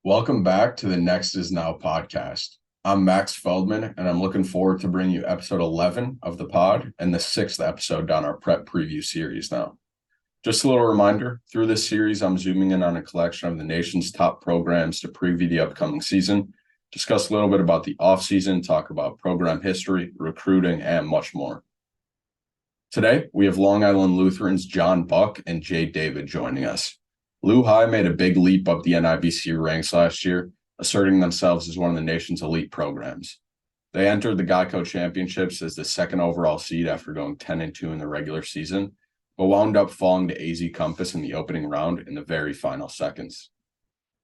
Welcome back to the Next Is Now podcast. I'm Max Feldman, and I'm looking forward to bringing you episode 11 of the pod and the sixth episode on our prep preview series now. Just a little reminder, through this series, I'm zooming in on a collection of the nation's top programs to preview the upcoming season, discuss a little bit about the offseason, talk about program history, recruiting, and much more. Today, we have Long Island Lutheran's John Buck and Jay David joining us. LuHi made a big leap up the NIBC ranks last year, asserting themselves as one of the nation's elite programs. They entered the Geico Championships as the second overall seed after going 10-2 in the regular season, but wound up falling to AZ Compass in the opening round in the very final seconds.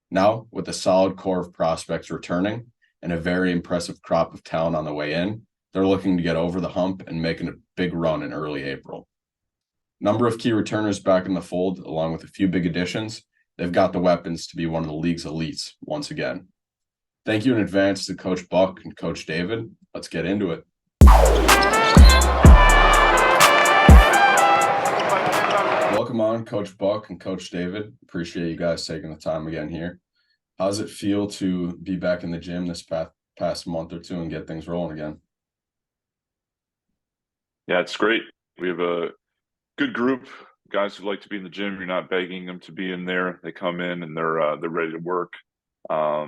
Now, with a solid core of prospects returning and a very impressive crop of talent on the way in, they're looking to get over the hump and making a big run in early April. Number of key returners back in the fold, along with a few big additions, they've got the weapons to be one of the league's elites once again. Thank you in advance to Coach Buck and Coach David. Let's get into it. Welcome on, Coach Buck and Coach David. Appreciate you guys taking the time again here. How does it feel to be back in the gym this past month or two and get things rolling again? Yeah, it's great. We have a good group, guys who like to be in the gym. You're not begging them to be in there. They come in and they're ready to work. A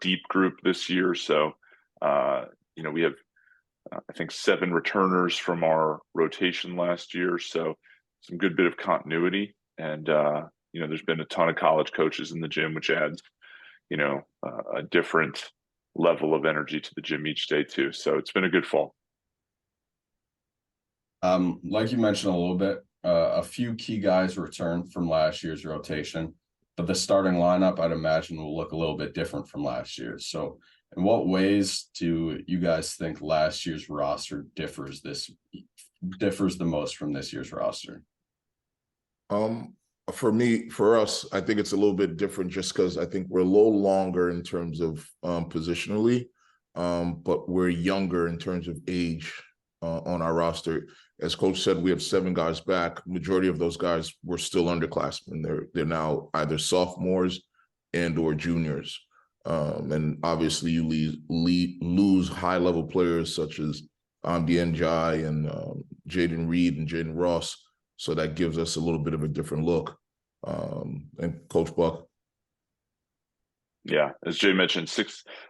deep group this year. So, we have, I think, 7 returners from our rotation last year. So some good bit of continuity. And, there's been a ton of college coaches in the gym, which adds, a different level of energy to the gym each day too. So it's been a good fall. Like you mentioned a little bit, a few key guys returned from last year's rotation, but the starting lineup, I'd imagine, will look a little bit different from last year. So in what ways do you guys think last year's roster differs the most from this year's roster? For us, I think it's a little bit different just because I think we're a little longer in terms of positionally, but we're younger in terms of age on our roster. As Coach said, we have 7 guys back. Majority of those guys were still underclassmen. They're now either sophomores and or juniors. And obviously you lose high-level players such as Amdi Njai and Jaden Reed and Jaden Ross. So that gives us a little bit of a different look. And Coach Buck. Yeah, as Jay mentioned,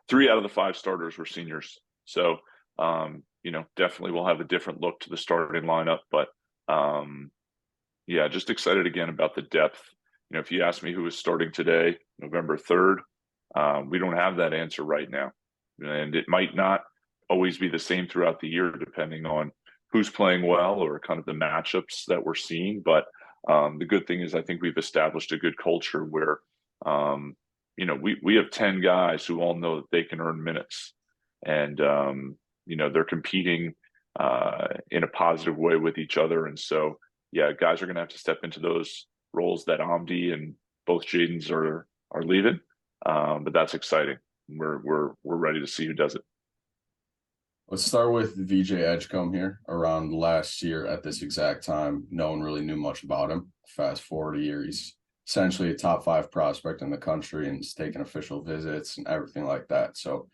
3 out of the 5 starters were seniors. So, definitely we'll have a different look to the starting lineup. But, just excited again about the depth. If you ask me who is starting today, November 3rd, we don't have that answer right now. And it might not always be the same throughout the year, depending on who's playing well or kind of the matchups that we're seeing. But the good thing is I think we've established a good culture where, we have 10 guys who all know that they can earn minutes. And, they're competing in a positive way with each other. And so, guys are going to have to step into those roles that Amdi and both Jadens are leaving. But that's exciting. We're ready to see who does it. Let's start with VJ Edgecombe here. Around last year at this exact time, no one really knew much about him. Fast forward a year, he's essentially a top 5 prospect in the country and he's taken official visits and everything like that. So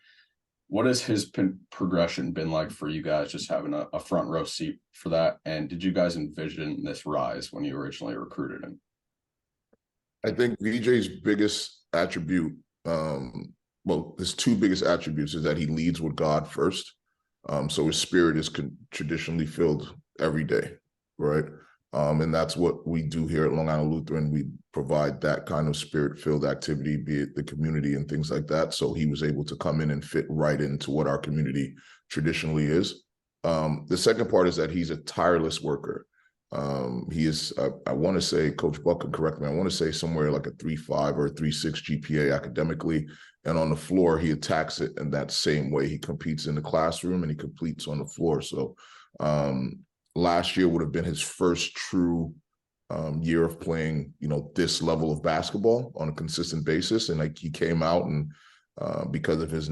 what has his progression been like for you guys, just having a front row seat for that? And did you guys envision this rise when you originally recruited him? I think VJ's biggest attribute, his 2 biggest attributes is that he leads with God first. So his spirit is traditionally filled every day, right? And that's what we do here at Long Island Lutheran. We provide that kind of spirit-filled activity, be it the community and things like that. So he was able to come in and fit right into what our community traditionally is. The second part is that he's a tireless worker. He is, I want to say, Coach Buck can correct me, I want to say somewhere like a 3.5 or a 3.6 GPA academically. And on the floor, he attacks it in that same way. He competes in the classroom and he competes on the floor. So last year would have been his first true year of playing, this level of basketball on a consistent basis. And he came out and because of his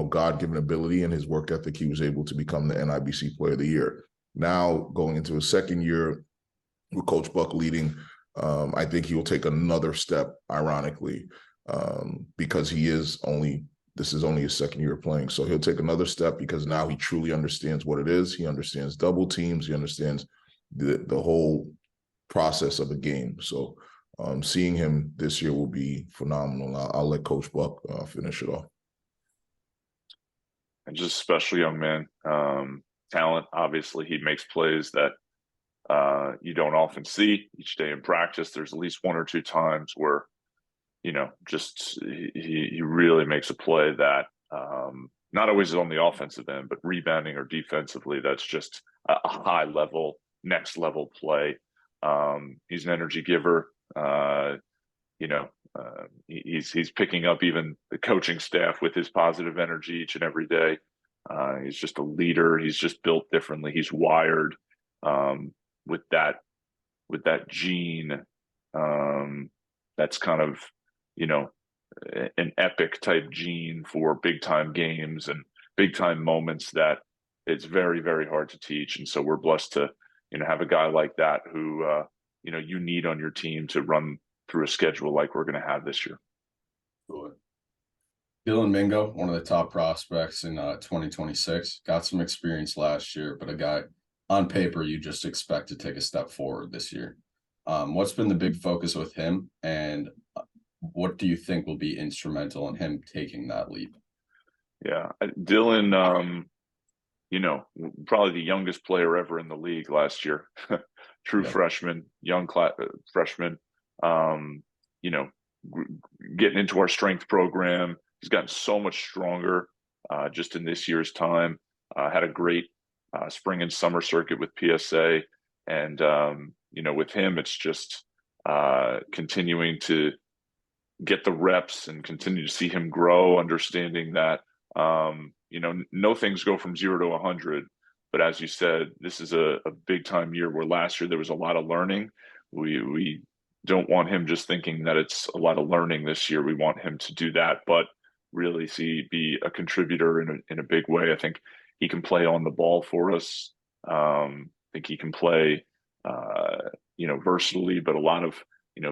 God-given ability and his work ethic, he was able to become the NIBC Player of the Year. Now going into his second year with Coach Buck leading, I think he will take another step, ironically. because this is only his second year playing. So he'll take another step because now he truly understands what it is. He understands double teams. He understands the whole process of a game. So seeing him this year will be phenomenal. I'll let Coach Buck finish it off. And just a special young man. Talent, obviously, he makes plays that you don't often see each day in practice. There's at least one or two times where, just he really makes a play that not always on the offensive end, but rebounding or defensively, that's just a high level, next level play. He's an energy giver. He's picking up even the coaching staff with his positive energy each and every day. He's just a leader. He's just built differently. He's wired with that gene that's kind of an epic type gene for big time games and big time moments that it's very, very hard to teach. And so we're blessed to have a guy like that who you need on your team to run through a schedule like we're going to have this year. Cool. Dylan Mingo, one of the top prospects in 2026, got some experience last year, but a guy on paper you just expect to take a step forward this year. What's been the big focus with him, and what do you think will be instrumental in him taking that leap? Yeah, Dylan, probably the youngest player ever in the league last year. True freshman, young freshman, getting into our strength program. He's gotten so much stronger just in this year's time. Had a great spring and summer circuit with PSA. And, with him, it's just continuing to get the reps and continue to see him grow, understanding that, no things go from 0 to 100. But as you said, this is a big time year where last year there was a lot of learning. We don't want him just thinking that it's a lot of learning this year. We want him to do that, but really be a contributor in a big way. I think he can play on the ball for us. I think he can play, versatily, but a lot of,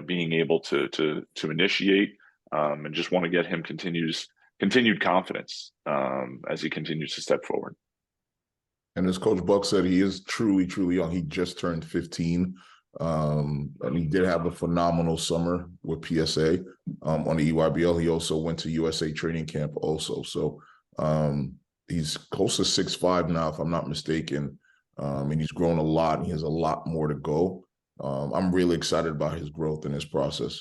being able to initiate, and just want to get him continued confidence as he continues to step forward. And as Coach Buck said, he is truly, truly young. He just turned 15. And he did have a phenomenal summer with PSA on the EYBL. He also went to USA training camp also. So he's close to 6'5" now, if I'm not mistaken. And he's grown a lot, and he has a lot more to go. I'm really excited about his growth and his process.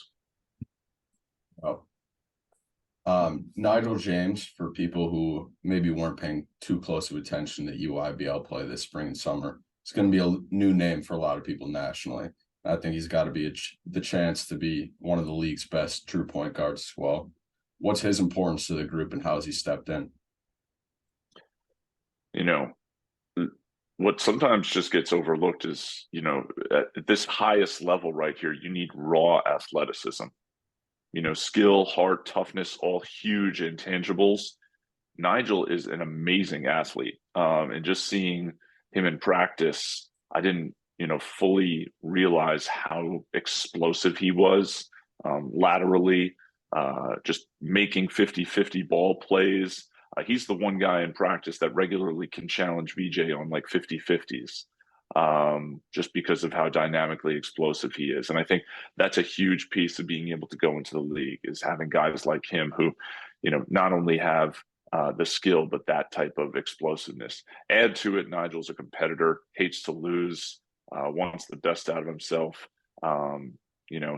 Nigel James, for people who maybe weren't paying too close of attention to EYBL play this spring and summer, it's going to be a new name for a lot of people nationally. I think he's got to be the chance to be one of the league's best true point guards as well. What's his importance to the group, and how has he stepped in? What sometimes just gets overlooked is, at this highest level right here, you need raw athleticism. Skill, heart, toughness, all huge intangibles. Nigel is an amazing athlete. And just seeing him in practice, I didn't, fully realize how explosive he was laterally, just making 50-50 ball plays. He's the one guy in practice that regularly can challenge VJ on like 50-50s. Just because of how dynamically explosive he is. And I think that's a huge piece of being able to go into the league, is having guys like him who, not only have the skill, but that type of explosiveness. Add to it, Nigel's a competitor, hates to lose, wants the best out of himself.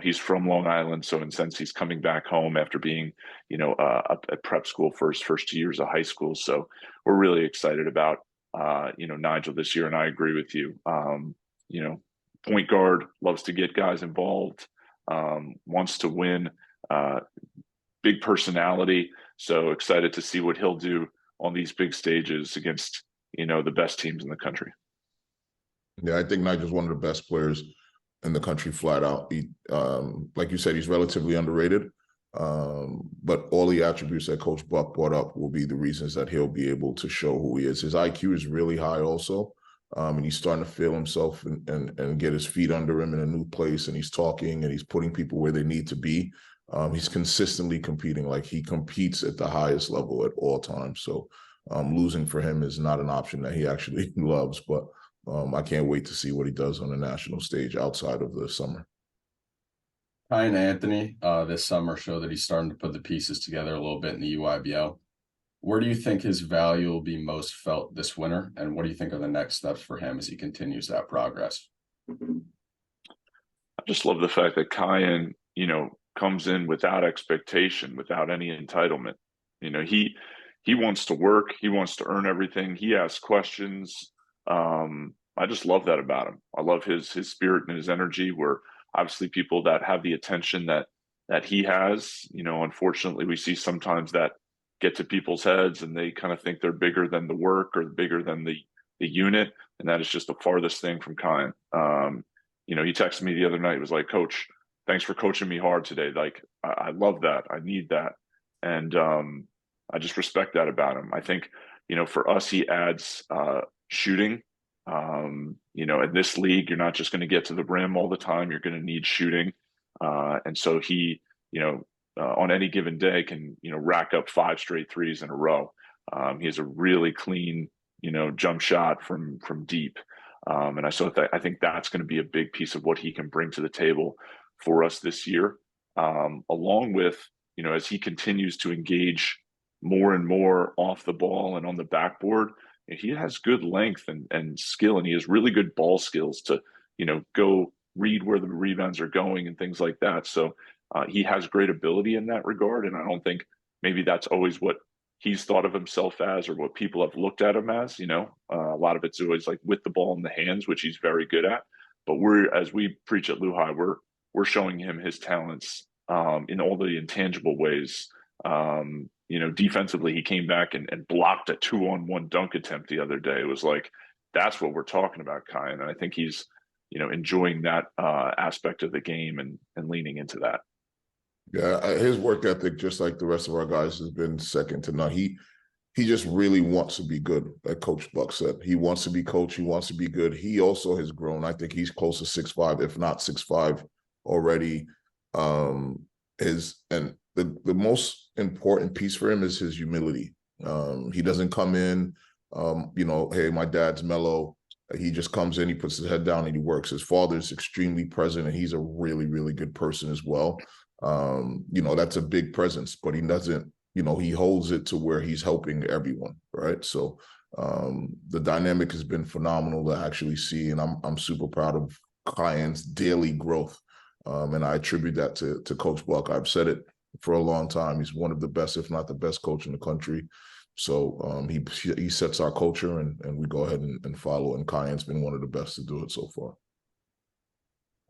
He's from Long Island, so in a sense, he's coming back home after being, at prep school for his first 2 years of high school. So we're really excited about Nigel this year. And I agree with you. Point guard, loves to get guys involved, wants to win, big personality. So excited to see what he'll do on these big stages against, the best teams in the country. Yeah, I think Nigel's one of the best players in the country, flat out. He, like you said, he's relatively underrated. But all the attributes that Coach Buck brought up will be the reasons that he'll be able to show who he is. His IQ is really high also. And he's starting to feel himself and get his feet under him in a new place. And he's talking and he's putting people where they need to be. he's consistently competing. Like, he competes at the highest level at all times. So losing for him is not an option that he actually loves, but I can't wait to see what he does on the national stage outside of the summer. Kyan Anthony this summer showed that he's starting to put the pieces together a little bit in the UIBL. Where do you think his value will be most felt this winter? And what do you think are the next steps for him as he continues that progress? I just love the fact that Kyan, comes in without expectation, without any entitlement. He wants to work. He wants to earn everything. He asks questions. I just love that about him. I love his spirit and his energy. Where obviously people that have the attention that he has, unfortunately we see sometimes that get to people's heads and they kind of think they're bigger than the work or bigger than the unit. And that is just the farthest thing from Kyan. He texted me the other night. He was like, "Coach, thanks for coaching me hard today. Like, I love that. I need that." And I just respect that about him. I think, for us, he adds shooting. In this league, you're not just going to get to the rim all the time. You're going to need shooting. And so he, on any given day can, rack up 5 straight threes in a row. He has a really clean, jump shot from deep. And I think that's going to be a big piece of what he can bring to the table for us this year, along with, as he continues to engage more and more off the ball and on the backboard. He has good length and skill, and he has really good ball skills to, go read where the rebounds are going and things like that. So he has great ability in that regard. And I don't think maybe that's always what he's thought of himself as or what people have looked at him as. A lot of it's always like with the ball in the hands, which he's very good at. But as we preach at LuHi, we're showing him his talents in all the intangible ways. Defensively, he came back and blocked a 2-on-1 dunk attempt the other day. It was like, that's what we're talking about, Kyan. And I think he's, enjoying that aspect of the game and leaning into that. Yeah, his work ethic, just like the rest of our guys, has been second to none. He just really wants to be good, like Coach Buck said. He wants to be coach. He wants to be good. He also has grown. I think he's close to 6'5", if not 6'5", already. The most important piece for him is his humility. He doesn't come in, hey, my dad's mellow. He just comes in, he puts his head down, and he works. His father's extremely present, and he's a really, really good person as well. That's a big presence, but he doesn't, he holds it to where he's helping everyone, right? So the dynamic has been phenomenal to actually see, and I'm super proud of Kyan's daily growth. And I attribute that to Coach Buck. I've said it for a long time. He's one of the best, if not the best coach in the country. So he sets our culture, and we go ahead and follow. And Kyan's been one of the best to do it so far.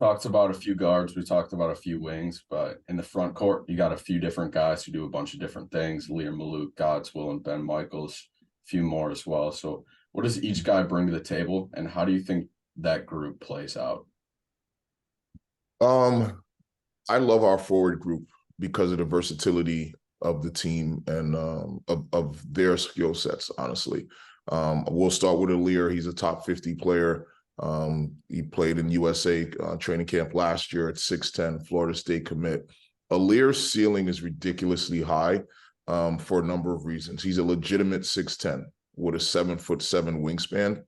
Talked about a few guards. We talked about a few wings, but in the front court, you got a few different guys who do a bunch of different things. Lear Maluk, Godswill, and Ben Michaels, a few more as well. So what does each guy bring to the table, and how do you think that group plays out? I love our forward group because of the versatility of the team and of their skill sets, honestly. We'll start with Lear. He's a top 50 player. He played in USA training camp last year at 6'10", Florida State commit. Lear's ceiling is ridiculously high for a number of reasons. He's a legitimate 6'10" with a 7'7" wingspan,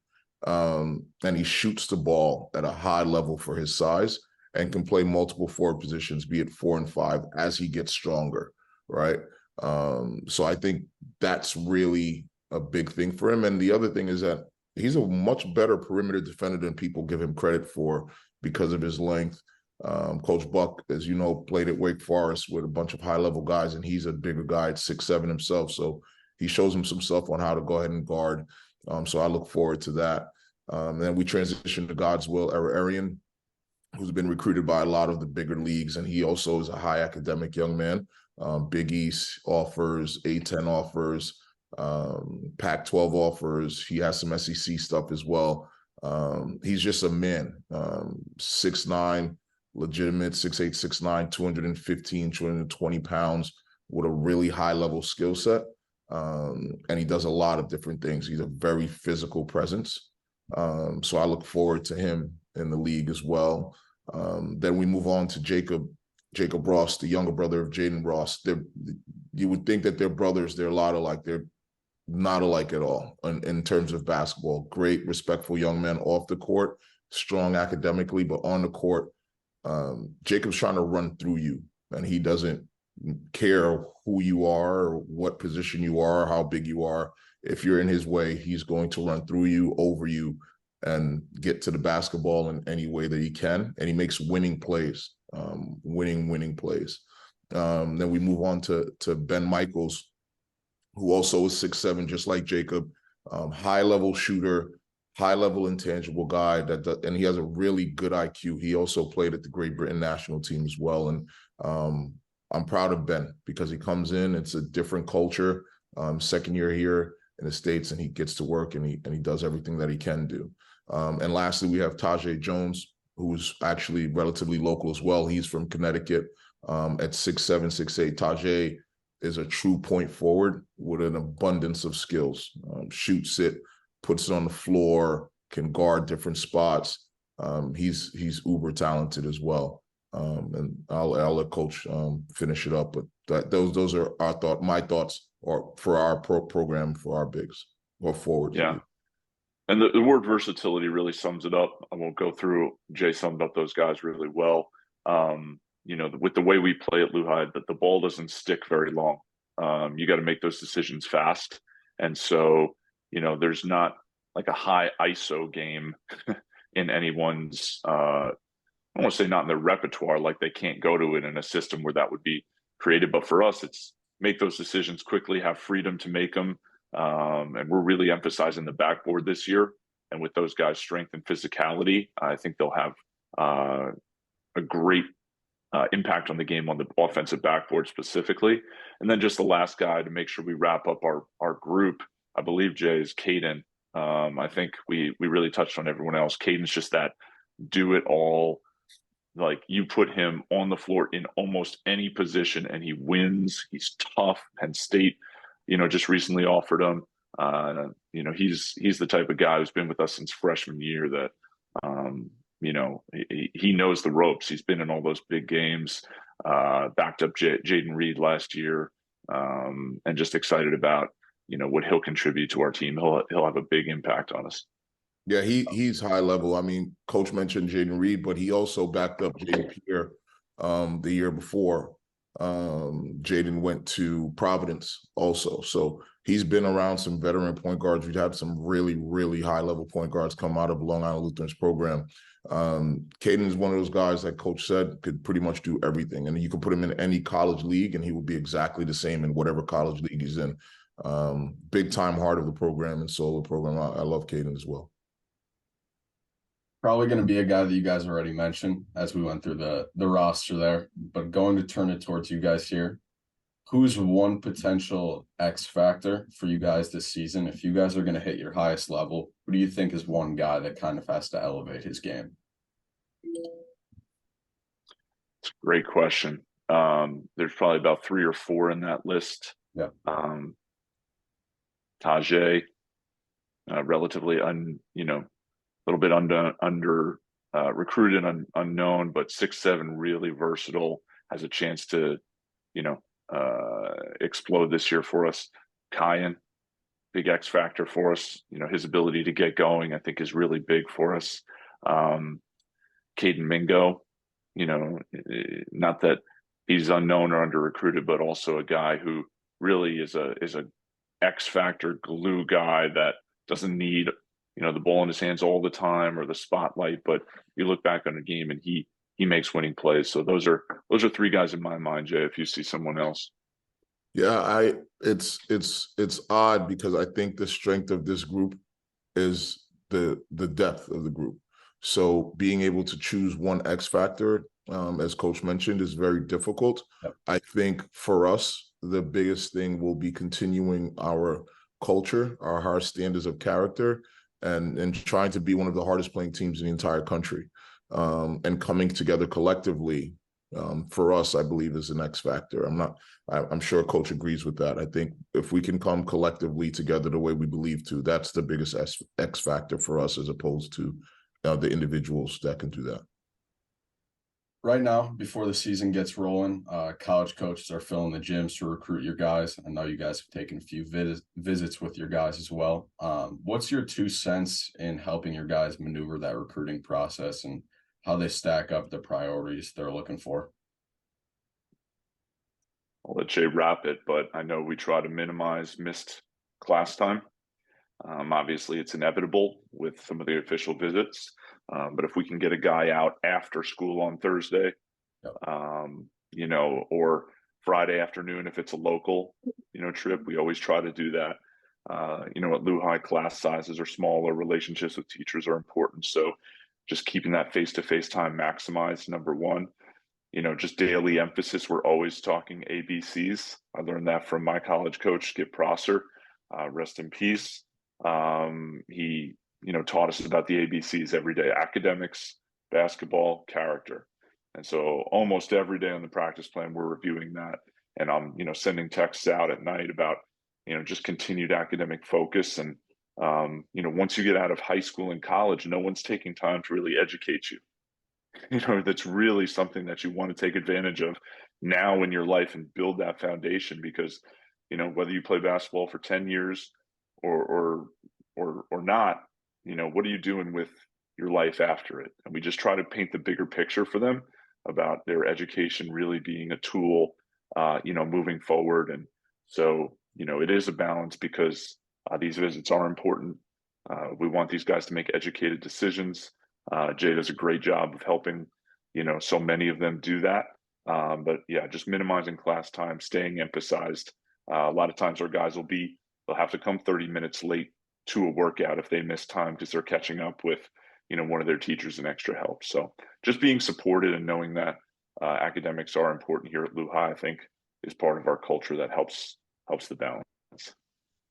and he shoots the ball at a high level for his size and can play multiple forward positions, be it 4 and 5, as he gets stronger, right? So I think that's really a big thing for him. And the other thing is that he's a much better perimeter defender than people give him credit for because of his length. Coach Buck, as you know, played at Wake Forest with a bunch of high-level guys, and he's a bigger guy at 6'7" himself. So he shows him some stuff on how to go ahead and guard. So I look forward to that. Then we transition to Godswill Arian, who's been recruited by a lot of the bigger leagues, and he also is a high academic young man. Big East offers, A-10 offers, Pac-12 offers. He has some SEC stuff as well. He's just a man, 6'9", legitimate, 6'8", 6'9", 215, 220 pounds with a really high-level skill set. And he does a lot of different things. He's a very physical presence. So I look forward to him in the league as well. Then we move on to Jacob Jacob Ross, the younger brother of Jaden Ross. You would think that they're brothers. They're a lot alike. They're not alike at all in terms of basketball. Great, respectful young men off the court, strong academically, but on the court, Jacob's trying to run through you, and he doesn't care who you are or what position you are, or how big you are. If you're in his way, he's going to run through you, over you, and get to the basketball in any way that he can. And he makes winning plays, winning plays. Then we move on to Ben Michaels, who also is 6'7", just like Jacob, high-level shooter, high-level intangible guy, and he has a really good IQ. He also played at the Great Britain national team as well. And I'm proud of Ben because he comes in, it's a different culture, second year here in the States, and he gets to work and he does everything that he can do. And lastly, we have Tajay Jones, who's actually relatively local as well. He's from Connecticut at 6'7", 6'8". Tajay is a true point forward with an abundance of skills. Shoots it, puts it on the floor, can guard different spots. He's uber talented as well. And I'll let Coach finish it up. But those are my thoughts for our program for our bigs or forwards. Yeah. And the word versatility really sums it up. I won't go through. Jay summed up those guys really well. With the way we play at LuHi, that the ball doesn't stick very long. You got to make those decisions fast. And so, there's not like a high ISO game in anyone's, I don't want to say not in their repertoire, like they can't go to it in a system where that would be created. But for us, it's make those decisions quickly, have freedom to make them. And we're really emphasizing the backboard this year. And with those guys' strength and physicality, I think they'll have a great impact on the game on the offensive backboard specifically. And then just the last guy to make sure we wrap up our group, I believe, Jay, is Caden. I think we really touched on everyone else. Caden's just that do it all. Like, you put him on the floor in almost any position and he wins. He's tough. Penn State, just recently offered him. He's the type of guy who's been with us since freshman year that, he knows the ropes. He's been in all those big games, backed up Jaden Reed last year, and just excited about, what he'll contribute to our team. He'll have a big impact on us. Yeah, he's high level. I mean, Coach mentioned Jaden Reed, but he also backed up Jaden Pierre the year before. Jaden went to Providence also. So he's been around some veteran point guards. We've had some really, really high-level point guards come out of Long Island Lutheran's program. Caden is one of those guys, like Coach said, could pretty much do everything. And you could put him in any college league, and he would be exactly the same in whatever college league he's in. Big-time heart of the program and soul of the program. I love Caden as well. Probably going to be a guy that you guys already mentioned as we went through the roster there, but going to turn it towards you guys here. Who's one potential X factor for you guys this season? If you guys are going to hit your highest level, who do you think is one guy that kind of has to elevate his game? It's a great question. There's probably about 3 or 4 in that list. Yeah. Tajay, relatively a little bit under recruited and unknown, but 6'7", really versatile, has a chance to, explode this year for us. Kyan, big X factor for us. His ability to get going, I think, is really big for us. Caden Mingo, not that he's unknown or under recruited, but also a guy who really is a X factor glue guy that doesn't need the ball in his hands all the time or the spotlight, but you look back on a game and he makes winning plays. So those are 3 guys in my mind, Jay, if you see someone else. Yeah, it's odd because I think the strength of this group is the depth of the group. So being able to choose one X factor, as Coach mentioned, is very difficult. Yep. I think for us, the biggest thing will be continuing our culture, our high standards of character, and trying to be one of the hardest playing teams in the entire country, and coming together collectively, for us, I believe, is an X factor. I'm sure Coach agrees with that. I think if we can come collectively together the way we believe to, that's the biggest X factor for us, as opposed to the individuals that can do that. Right now, before the season gets rolling, college coaches are filling the gyms to recruit your guys. I know you guys have taken a few visits with your guys as well. What's your 2 cents in helping your guys maneuver that recruiting process and how they stack up the priorities they're looking for? I'll let Jay wrap it, but I know we try to minimize missed class time. Obviously, it's inevitable with some of the official visits, but if we can get a guy out after school on Thursday, Yep. Or Friday afternoon if it's a local, trip, we always try to do that. At LuHi, class sizes are smaller, relationships with teachers are important, so just keeping that face-to-face time maximized, number one. Just daily emphasis. We're always talking ABCs. I learned that from my college coach, Skip Prosser. Rest in peace. He, taught us about the ABCs every day: academics, basketball, character. And so almost every day on the practice plan, we're reviewing that. And I'm, sending texts out at night about, just continued academic focus. And, once you get out of high school and college, no one's taking time to really educate you. That's really something that you want to take advantage of now in your life and build that foundation, because whether you play basketball for 10 years or not, what are you doing with your life after it? And we just try to paint the bigger picture for them about their education really being a tool, moving forward. And so it is a balance, because these visits are important. We want these guys to make educated decisions. Jay does a great job of helping, so many of them do that. But yeah, just minimizing class time, staying emphasized. A lot of times our guys they'll have to come 30 minutes late to a workout if they miss time because they're catching up with, one of their teachers and extra help. So just being supported and knowing that academics are important here at LuHi, I think, is part of our culture that helps the balance.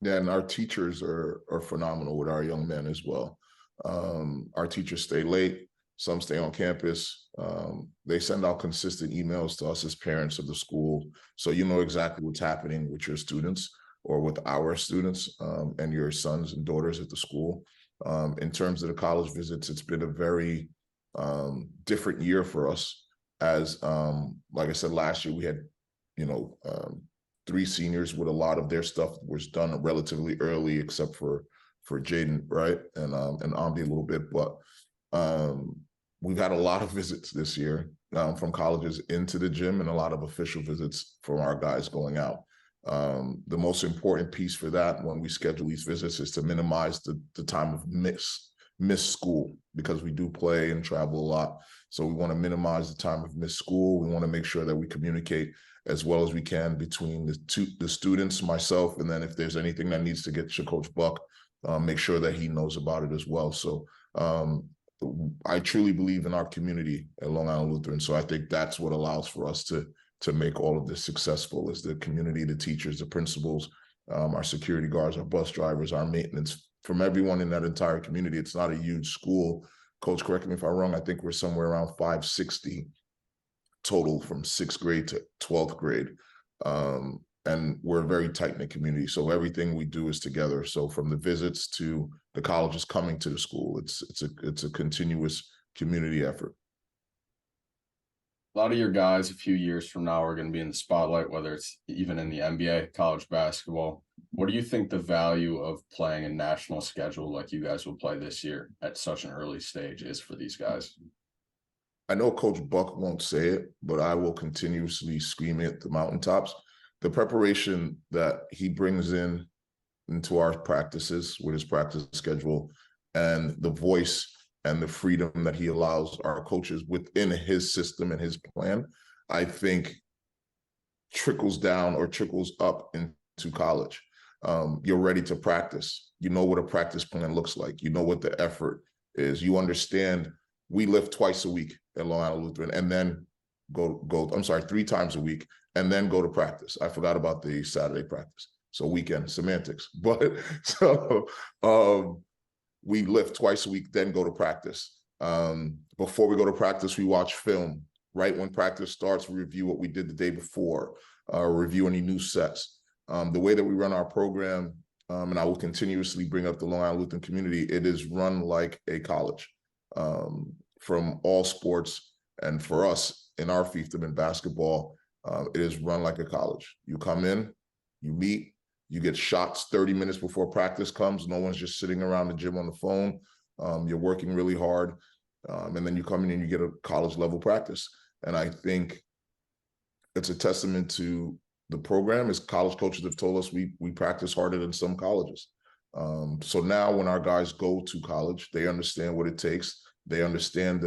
Yeah, and our teachers are phenomenal with our young men as well. Our teachers stay late. Some stay on campus. They send out consistent emails to us as parents of the school, so you know exactly what's happening with your students or with our students and your sons and daughters at the school. In terms of the college visits, it's been a very different year for us. As like I said, last year we had, 3 seniors with a lot of their stuff was done relatively early, except for Jaden, right? And Amdi a little bit, but we've had a lot of visits this year from colleges into the gym, and a lot of official visits from our guys going out. The most important piece for that when we schedule these visits is to minimize the time of miss school, because we do play and travel a lot. So we want to minimize the time of missed school. We want to make sure that we communicate as well as we can between the students, myself, and then if there's anything that needs to get to Coach Buck, make sure that he knows about it as well. So I truly believe in our community at Long Island Lutheran. So I think that's what allows for us to make all of this successful, is the community, the teachers, the principals, our security guards, our bus drivers, our maintenance, from everyone in that entire community. It's not a huge school. Coach, correct me if I'm wrong, I think we're somewhere around 560 total from 6th grade to 12th grade. And we're a very tight-knit community. So everything we do is together. So from the visits to the colleges coming to the school, it's a continuous community effort. A lot of your guys a few years from now are going to be in the spotlight, whether it's even in the NBA, college basketball. What do you think the value of playing a national schedule like you guys will play this year at such an early stage is for these guys? I know Coach Buck won't say it, but I will continuously scream it at the mountaintops. The preparation that he brings into our practices with his practice schedule, and the voice and the freedom that he allows our coaches within his system and his plan, I think trickles down or trickles up into college. You're ready to practice. You know what a practice plan looks like. You know what the effort is. You understand we lift twice a week at Long Island Lutheran, and then I'm sorry, 3 times a week, and then go to practice. I forgot about the Saturday practice. So weekend semantics. But so we lift twice a week, then go to practice. Before we go to practice, we watch film. Right when practice starts, we review what we did the day before, review any new sets. The way that we run our program, and I will continuously bring up the Long Island Lutheran community, it is run like a college, from all sports And for us in our fiefdom in basketball, it is run like a college. You come in, you meet, you get shots 30 minutes before practice comes. No one's just sitting around the gym on the phone. You're working really hard. And then you come in and you get a college level practice. And I think it's a testament to the program. As college coaches have told us, we practice harder than some colleges. So now when our guys go to college, they understand what it takes. They understand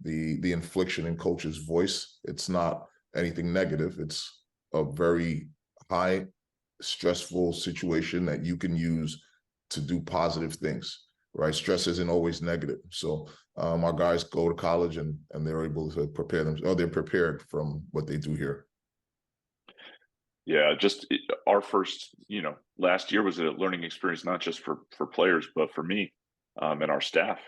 the infliction in coach's voice. It's not anything negative. It's a very high stressful situation that you can use to do positive things, right? Stress isn't always negative. So our guys go to college and they're able to prepare them. Oh, they're prepared from what they do here. Yeah, just our first, last year was a learning experience, not just for players, but for me and our staff.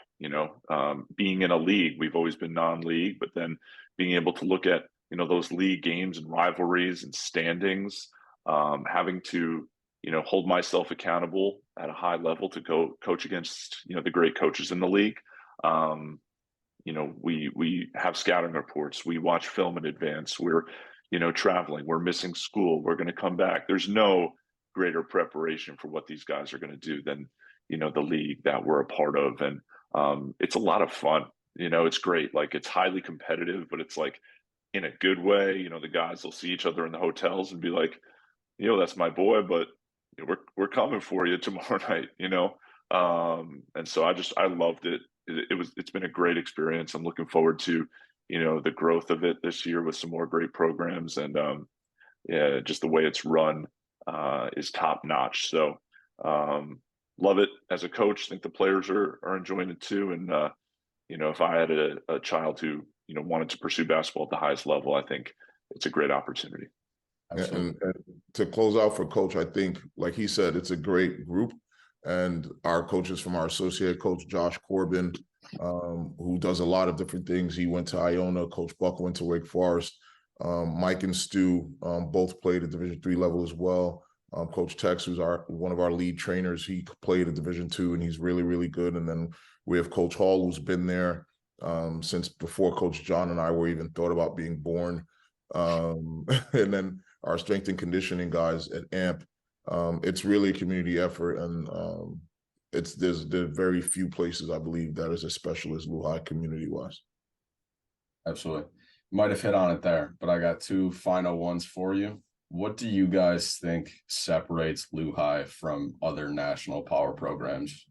Being in a league, we've always been non-league, but then being able to look at, those league games and rivalries and standings, having to, hold myself accountable at a high level to go coach against, the great coaches in the league. We have scouting reports. We watch film in advance. We're, traveling. We're missing school. We're going to come back. There's no greater preparation for what these guys are going to do than, the league that we're a part of. And it's a lot of fun. It's great. Like, it's highly competitive, but it's like in a good way. The guys will see each other in the hotels and be like, that's my boy, but we're coming for you tomorrow night, and so I loved it. It's been a great experience. I'm looking forward to, the growth of it this year with some more great programs, and yeah, just the way it's run is top notch. So love it as a coach. Think the players are enjoying it too. And if I had a child who wanted to pursue basketball at the highest level, I think it's a great opportunity. And to close out for Coach, I think, like he said, it's a great group. And our coaches, from our associate coach, Josh Corbin, who does a lot of different things. He went to Iona. Coach Buck went to Wake Forest. Mike and Stu both played at Division III level as well. Coach Tex, who's one of our lead trainers, he played at Division II, and he's really, really good. And then we have Coach Hall, who's been there since before Coach John and I were even thought about being born. And then our strength and conditioning guys at AMP. It's really a community effort, and there's very few places, I believe, that is as special as LuHi community-wise. Absolutely. Might have hit on it there, but I got two final ones for you. What do you guys think separates LuHi from other national power programs?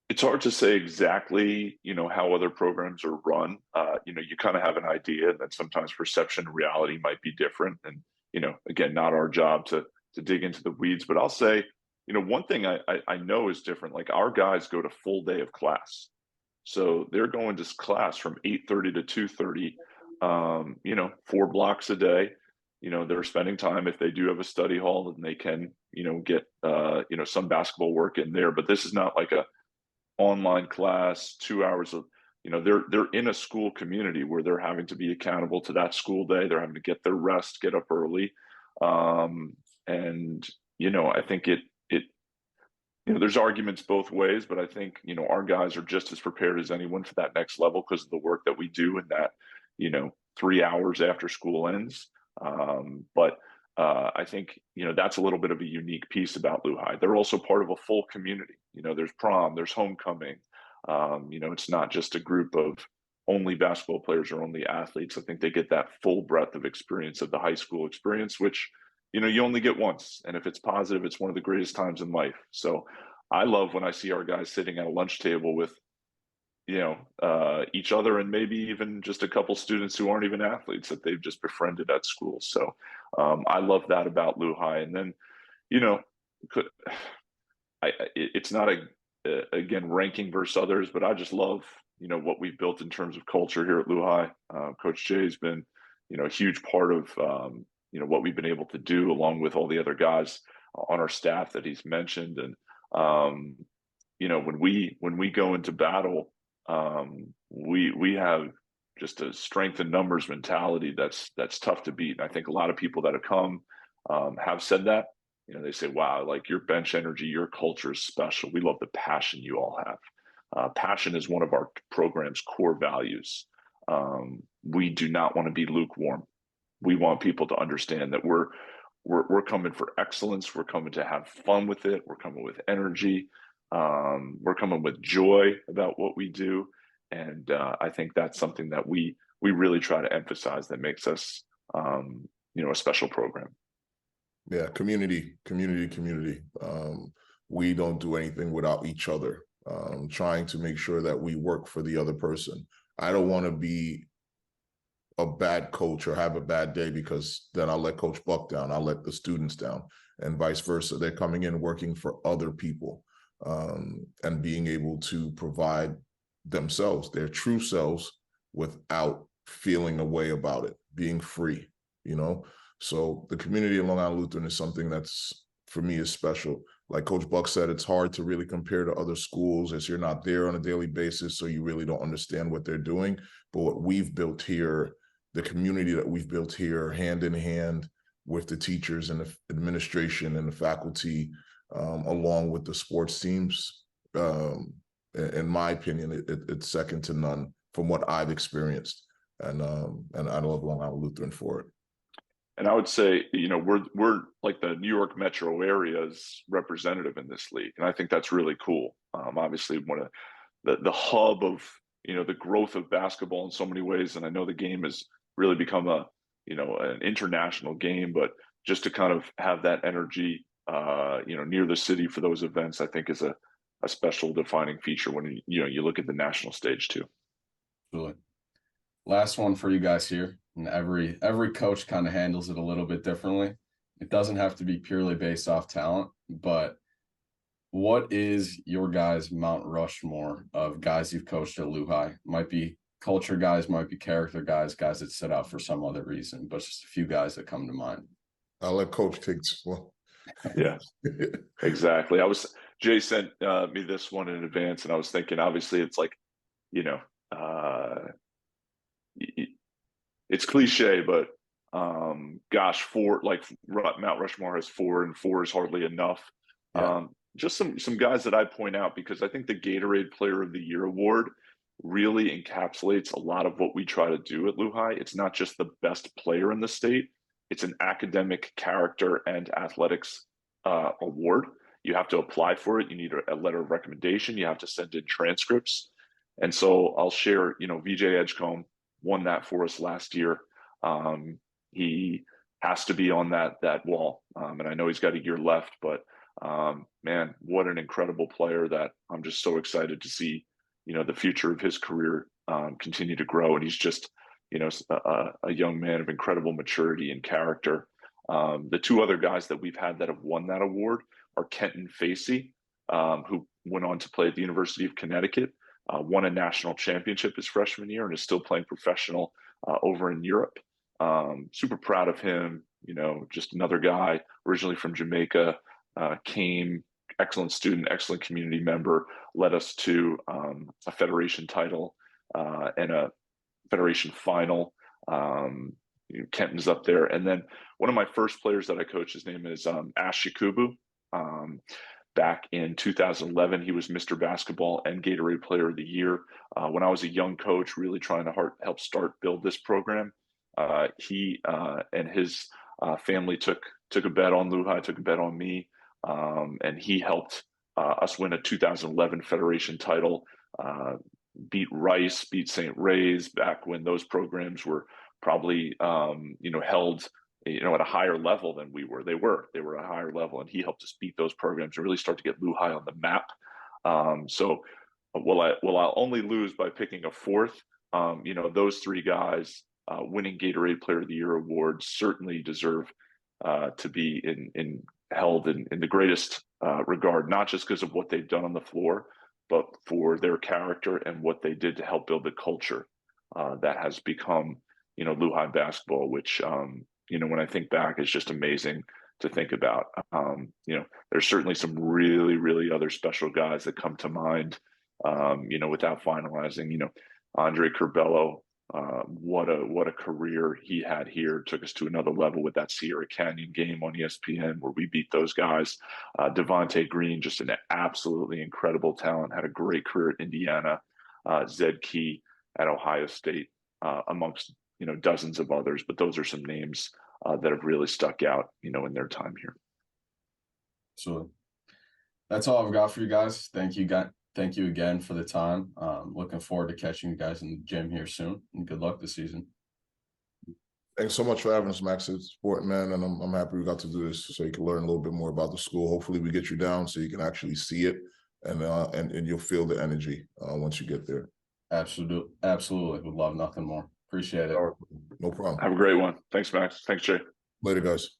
It's hard to say exactly, how other programs are run. You kind of have an idea, and then sometimes perception and reality might be different. And, again, not our job to dig into the weeds, but I'll say, one thing I know is different. Like, our guys go to full day of class. So they're going to class from 8:30 to 2:30, 4 blocks a day. They're spending time. If they do have a study hall, then they can, get, some basketball work in there. But this is not like a online class, 2 hours of, they're in a school community where they're having to be accountable to that school day. They're having to get their rest, get up early. And, I think there's arguments both ways, but I think, our guys are just as prepared as anyone for that next level because of the work that we do in that, 3 hours after school ends. But I think, that's a little bit of a unique piece about LuHi. They're also part of a full community. There's prom, there's homecoming. It's not just a group of only basketball players or only athletes. I think they get that full breadth of experience of the high school experience, which, you only get once. And if it's positive, it's one of the greatest times in life. So I love when I see our guys sitting at a lunch table with, each other, and maybe even just a couple students who aren't even athletes that they've just befriended at school. So I love that about LuHi. And then, it's not again, ranking versus others, but I just love, what we've built in terms of culture here at LuHi. Coach Jay has been, a huge part of, what we've been able to do, along with all the other guys on our staff that he's mentioned. And, when we go into battle, we have just a strength in numbers mentality that's tough to beat. And I think a lot of people that have come have said that. They say, wow, like, your bench energy, your culture is special. We love the passion you all have. Passion is one of our program's core values. We do not want to be lukewarm. We want people to understand that we're coming for excellence. We're coming to have fun with it. We're coming with energy. We're coming with joy about what we do. And I think that's something that we really try to emphasize that makes us, a special program. Yeah, community. We don't do anything without each other, trying to make sure that we work for the other person. I don't want to be a bad coach or have a bad day because then I'll let Coach Buck down. I'll let the students down, and vice versa. They're coming in working for other people, and being able to provide themselves, their true selves, without feeling a way about it, being free, So the community in Long Island Lutheran is something that's, for me, is special. Like Coach Buck said, it's hard to really compare to other schools as you're not there on a daily basis, so you really don't understand what they're doing. But what we've built here, the community that we've built here, hand in hand with the teachers and the administration and the faculty, along with the sports teams, in my opinion, it's second to none from what I've experienced. And I love Long Island Lutheran for it. And I would say, we're like the New York metro area's representative in this league. And I think that's really cool. Obviously, one of the hub of, the growth of basketball in so many ways. And I know the game has really become an international game, but just to kind of have that energy, near the city for those events, I think is a special defining feature when, you look at the national stage too. Absolutely. Last one for you guys here. And every coach kind of handles it a little bit differently. It doesn't have to be purely based off talent, but what is your guys' Mount Rushmore of guys you've coached at LuHi? Might be culture guys, might be character guys that sit out for some other reason, but just a few guys that come to mind. I'll let Coach take this one. Yeah, exactly. Jay sent me this one in advance, and I was thinking, obviously, it's like, it's cliche, but gosh, Mount Rushmore has 4, and 4 is hardly enough. Yeah. Just some guys that I point out, because I think the Gatorade Player of the Year award really encapsulates a lot of what we try to do at LuHi. It's not just the best player in the state. It's an academic, character, and athletics award. You have to apply for it. You need a letter of recommendation. You have to send in transcripts. And so I'll share, VJ Edgecombe won that for us last year. He has to be on that wall. And I know he's got a year left, but man, what an incredible player that I'm just so excited to see, the future of his career continue to grow. And he's just, a young man of incredible maturity and character. The 2 other guys that we've had that have won that award are Kenton Facey, who went on to play at the University of Connecticut, won a national championship his freshman year, and is still playing professional over in Europe. Super proud of him. Just another guy originally from Jamaica, came, excellent student, excellent community member, led us to a federation title and a federation final. Kenton's up there. And then one of my first players that I coached, his name is Ash Yakubu. Back in 2011, he was Mr. Basketball and Gatorade Player of the Year. When I was a young coach, really trying to help build this program, he and his family took a bet on LuHi, took a bet on me, and he helped us win a 2011 Federation title, beat Rice, beat St. Ray's back when those programs were probably, held at a higher level than we were. They were a higher level, and he helped us beat those programs and really start to get LuHi on the map. So I'll only lose by picking a 4th. Those 3 guys winning Gatorade Player of the Year awards certainly deserve to be held in the greatest regard, not just because of what they've done on the floor, but for their character and what they did to help build the culture that has become, LuHi basketball, which, when I think back, is just amazing to think about. There's certainly some really, really other special guys that come to mind, without finalizing, Andre Curbelo, what a career he had here. Took us to another level with that Sierra Canyon game on ESPN where we beat those guys. Devontae Green, just an absolutely incredible talent, had a great career at Indiana. Zed Key at Ohio State, amongst dozens of others, but those are some names that have really stuck out, in their time here. So that's all I've got for you guys. Thank you again for the time. Looking forward to catching you guys in the gym here soon, and good luck this season. Thanks so much for having us, Max. It's important, man, and I'm happy we got to do this so you can learn a little bit more about the school. Hopefully we get you down so you can actually see it, and you'll feel the energy once you get there. Absolutely. Would love nothing more. Appreciate it. No problem. Have a great one. Thanks, Max. Thanks, Jay. Later, guys.